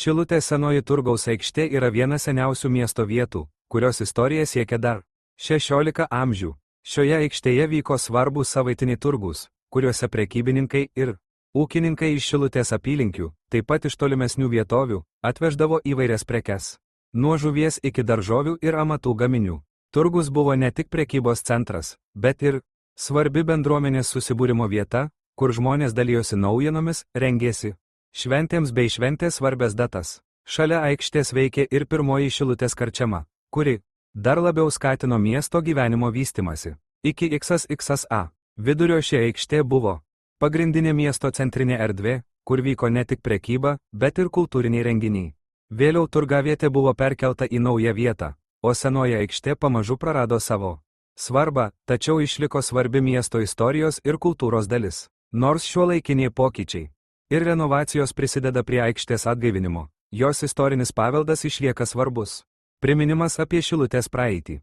Šilutės senoji turgaus aikštė yra viena seniausių miesto vietų, kurios istorija siekia dar 16 amžių. Šioje aikštėje vyko svarbūs savaitiniai turgūs, kuriuose prekybininkai ir ūkininkai iš Šilutės apylinkių, taip pat iš tolimesnių vietovių, atveždavo įvairias prekes. Nuo žuvies iki daržovių ir amatų gaminių. Turgus buvo ne tik prekybos centras, bet ir svarbi bendruomenės susibūrimo vieta, kur žmonės dalijosi naujienomis, rengėsi šventėms bei šventės svarbias datas. Šalia aikštės veikė ir pirmoji Šilutės karčema, kuri dar labiau skatino miesto gyvenimo vystimasi. Iki XXA vidurio ši aikštė buvo pagrindinė miesto centrinė erdvė, kur vyko ne tik prekyba, bet ir kultūriniai renginiai. Vėliau turgavietė buvo perkelta į naują vietą, o senoji aikštė pamažu prarado savo svarbą, tačiau išliko svarbi miesto istorijos ir kultūros dalis. Nors šiuolaikiniai pokyčiai ir renovacijos prisideda prie aikštės atgaivinimo, jos istorinis paveldas išlieka svarbus. Priminimas apie Šilutės praeitį.